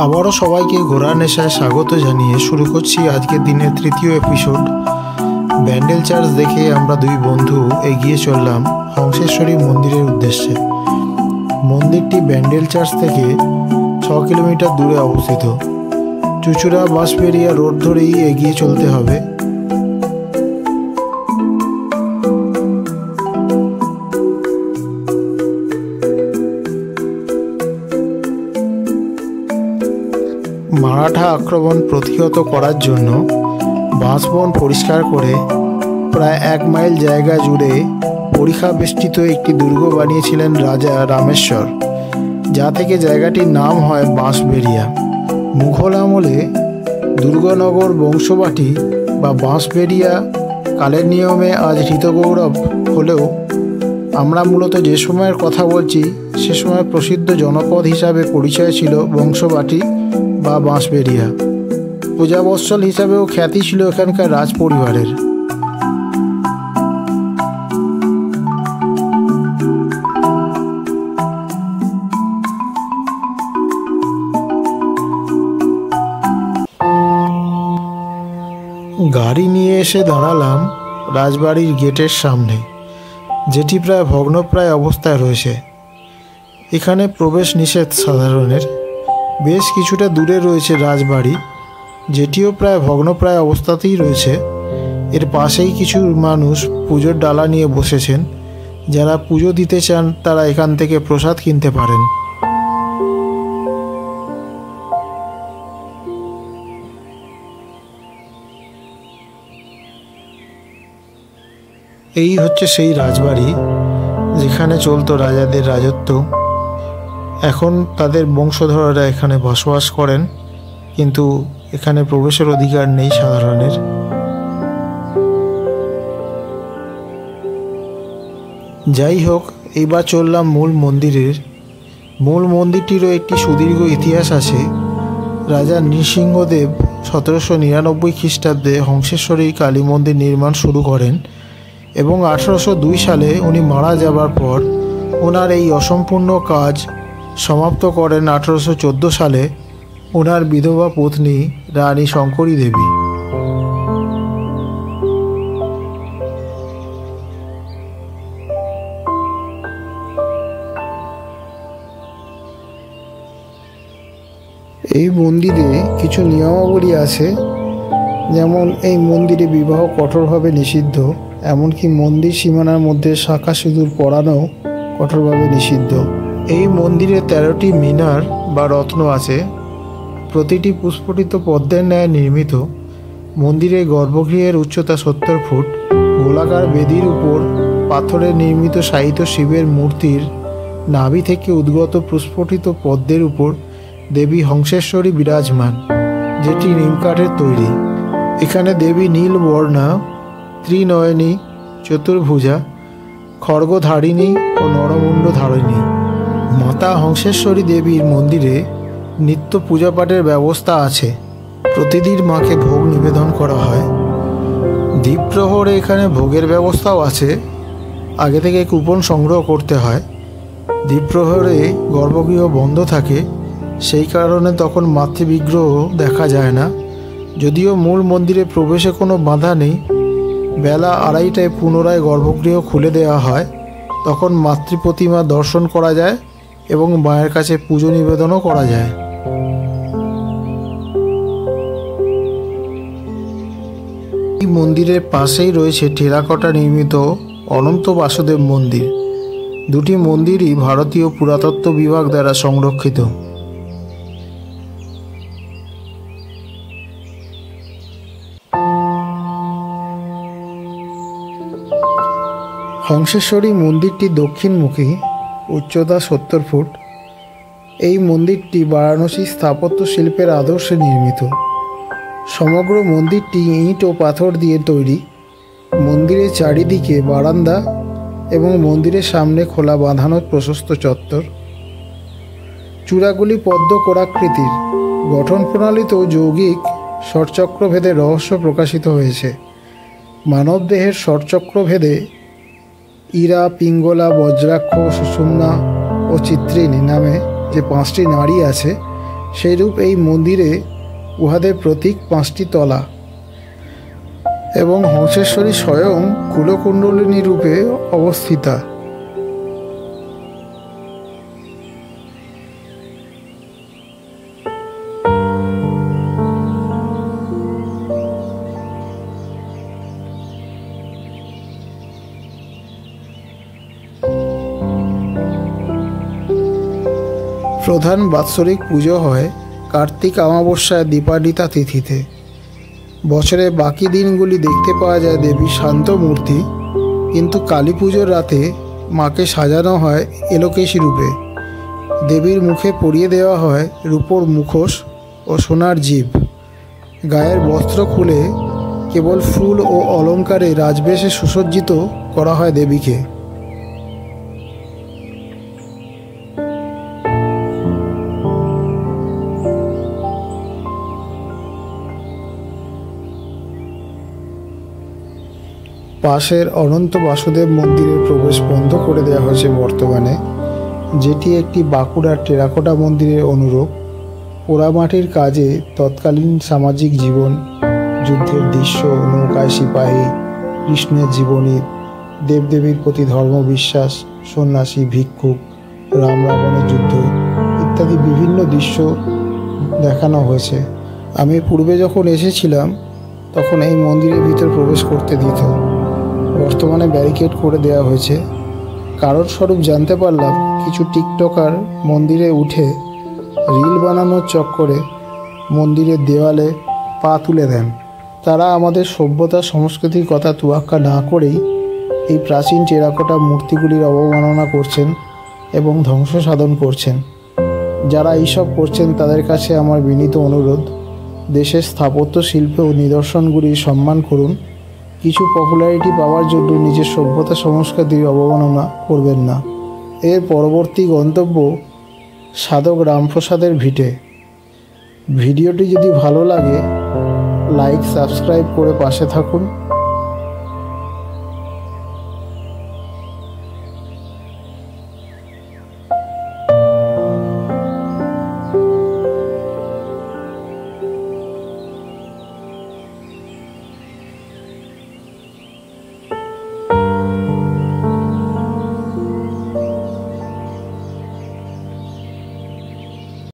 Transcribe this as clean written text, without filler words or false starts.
আবারও সবাইকে ঘোড়ার নেশায় স্বাগত জানিয়ে শুরু করছি আজকের দিনের তৃতীয় এপিসোড। ব্যান্ডেল চার্চ দেখে আমরা দুই বন্ধু এগিয়ে চললাম হংসেশ্বরী মন্দিরের উদ্দেশ্যে। মন্দিরটি ব্যান্ডেল চার্চ থেকে 6 কিলোমিটার দূরে অবস্থিত। চুচুড়া বাঁশবেড়িয়া রোড ধরেই এগিয়ে চলতে হবে। মারাঠা আক্রমণ প্রতিহত করার জন্য বাঁশবন পরিষ্কার করে প্রায় 1 মাইল জায়গা জুড়ে পরিখা বেষ্টিত একটি দুর্গ বানিয়েছিলেন রাজা রামেশ্বর, যা থেকে জায়গাটির নাম হয় বাঁশবেড়িয়া। মুঘল আমলে দুর্গনগর বংশবাটি বা বাঁশবেড়িয়া কালের নিয়মে আজ হৃতগৌরব হলেও আমরা মূলত যে সময়ের কথা বলছি সে সময় প্রসিদ্ধ জনপদ হিসাবে পরিচয় ছিল বংশবাটি বা বাঁশবেড়িয়া। পূজাবৎসল হিসাবেও খ্যাতি ছিল এখানকার রাজ পরিবারের। গাড়ি নিয়ে এসে দাঁড়ালাম রাজবাড়ির গেটের সামনে, যেটি প্রায় ভগ্নপ্রায় অবস্থায় রয়েছে। এখানে প্রবেশ নিষেধ সাধারণের। বেশ কিছুটা দূরে রয়েছে রাজবাড়ি, যেটিও প্রায় ভগ্নপ্রায় অবস্থাতেই রয়েছে। এর পাশেই কিছু মানুষ পুজোর ডালা নিয়ে বসেছেন। যারা পুজো দিতে চান তারা এখান থেকে প্রসাদ কিনতে পারেন। এই হচ্ছে সেই রাজবাড়ি যেখানে চলতো রাজাদের রাজত্ব। এখন তাদের বংশধররা এখানে বসবাস করেন, কিন্তু এখানে প্রবেশের অধিকার নেই সাধারণের। যাই হোক, এইবার চললাম মূল মন্দিরের। মূল মন্দিরটিরও একটি সুদীর্ঘ ইতিহাস আছে। রাজা নৃসিংহদেব 1799 খ্রিস্টাব্দে হংসেশ্বরী কালী মন্দির নির্মাণ শুরু করেন এবং 1802 সালে উনি মারা যাবার পর ওনার এই অসম্পূর্ণ কাজ সমাপ্ত করেন 1814 সালে ওনার বিধবা পত্নী রানী শঙ্করী দেবী। এই মন্দিরে কিছু নিয়মাবলী আছে, যেমন এই মন্দিরে বিবাহ কঠোরভাবে নিষিদ্ধ, এমনকি মন্দির সীমানার মধ্যে শাঁখা সিঁদুর পরানো কঠোরভাবে নিষিদ্ধ। এই মন্দিরে 13টি মিনার বা রত্ন আছে, প্রতিটি পুষ্পটিত পদ্মের ন্যায় নির্মিত। মন্দিরের গর্ভগৃহের উচ্চতা 70 ফুট। গোলাকার বেদির উপর পাথরের নির্মিত শায়িত শিবের মূর্তির নাভি থেকে উদ্গত পুষ্পটিত পদ্মের উপর দেবী হংসেশ্বরী বিরাজমান, যেটি নিমকাঠের তৈরি। এখানে দেবী নীল বর্ণা, ত্রিনয়নী, চতুর্ভুজা, খড়গধারিণী ও নরমুণ্ড ধারিণী। মাতা হংসেশ্বরী দেবীর মন্দিরে নিত্য পূজাপাঠের ব্যবস্থা আছে। প্রতিদিন মাকে ভোগ নিবেদন করা হয়। দ্বীপ্রহরে এখানে ভোগের ব্যবস্থাও আছে। আগে থেকে কুপন সংগ্রহ করতে হয়। দ্বীপ্রহরে গর্ভগৃহ বন্ধ থাকে, সেই কারণে তখন মাতৃবিগ্রহ দেখা যায় না। যদিও মূল মন্দিরে প্রবেশে কোনো বাধা নেই। বেলা 2:30টায় পুনরায় গর্ভগৃহ খুলে দেওয়া হয়। তখন মাতৃপ্রতিমা দর্শন করা যায় এবং মায়ের কাছে পুজো নিবেদনও করা যায়। এই মন্দিরের পাশেই রয়েছে টেরাকোটা নির্মিত অনন্ত বাসুদেব মন্দির। দুটি মন্দিরই ভারতীয় পুরাতত্ত্ব বিভাগ দ্বারা সংরক্ষিত। হংসেশ্বরী মন্দিরটি দক্ষিণমুখী, উচ্চতা 70 ফুট। এই মন্দিরটি বারাণসী স্থাপত্য শিল্পের আদর্শে নির্মিত। সমগ্র মন্দিরটি ইট ও পাথর দিয়ে তৈরি। মন্দিরের চারিদিকে বারান্দা এবং মন্দিরের সামনে খোলা বাঁধানো প্রশস্ত চত্বর। চূড়াগুলি পদ্ম কোরাকৃতির। গঠন প্রণালীতেও যৌগিক ষটচক্রভেদের রহস্য প্রকাশিত হয়েছে। মানবদেহের ষটচক্রভেদে ইরা, পিঙ্গলা, বজ্রাক্ষ, সুষুম্না ও চিত্রিণী নামে যে 5টি নাড়ি আছে সেইরূপ এই মন্দিরে উহাদের প্রতীক 5টি তলা এবং হংসেশ্বরী স্বয়ং কুলকুণ্ডলিনী রূপে অবস্থিতা। প্রধান বাৎসরিক পুজো হয় কার্তিক অমাবস্যায় দীপান্বিতা তিথিতে। বছরের বাকি দিনগুলি দেখতে পাওয়া যায় দেবীর শান্ত মূর্তি, কিন্তু কালী পুজোর রাতে মাকে সাজানো হয় এলোকেশী রূপে। দেবীর মুখে পরিয়ে দেওয়া হয় রূপোর মুখোশ ও সোনার জিভ। গায়ের বস্ত্র খুলে কেবল ফুল ও অলঙ্কারে রাজবেশে সুসজ্জিত করা হয় দেবীকে। পাশের অনন্ত বাসুদেব মন্দিরের প্রবেশ বন্ধ করে দেওয়া হয়েছে বর্তমানে, যেটি একটি বাঁকুড়ার টেরাকোটা মন্দিরের অনুরূপ। পোড়ামাটির কাজে তৎকালীন সামাজিক জীবন, যুদ্ধের দৃশ্য, নৌকায় সিপাহী, কৃষ্ণের জীবনী, দেবদেবীর প্রতি ধর্মবিশ্বাস, সন্ন্যাসী, ভিক্ষুক, রাম রাবণের যুদ্ধ ইত্যাদি বিভিন্ন দৃশ্য দেখানো হয়েছে। আমি পূর্বে যখন এসেছিলাম তখন এই মন্দিরের ভিতর প্রবেশ করতে দিত, বর্তমানে ব্যারিকেড করে দেওয়া হয়েছে। কারণস্বরূপ জানতে পারলাম কিছু টিকটকার মন্দিরে উঠে রিল বানানোর চক্করে মন্দিরের দেওয়ালে পা তুলে দেন। তারা আমাদের সভ্যতা সংস্কৃতির কথা তোয়াক্কা না করেই এই প্রাচীন টেরাকোটা মূর্তিগুলির অবমাননা করছেন এবং ধ্বংস সাধন করছেন। যারা এইসব করছেন তাদের কাছে আমার বিনীত অনুরোধ, দেশের স্থাপত্য শিল্প ও নিদর্শনগুলির সম্মান করুন। কিছু পপুলারিটি পাওয়ার জন্য নিজের সভ্যতা সংস্কৃতির অবমাননা করবেন না। এর পরবর্তী গন্তব্য সাধক রামপ্রসাদের ভিটে। ভিডিওটি যদি ভালো লাগে লাইক সাবস্ক্রাইব করে পাশে থাকুন।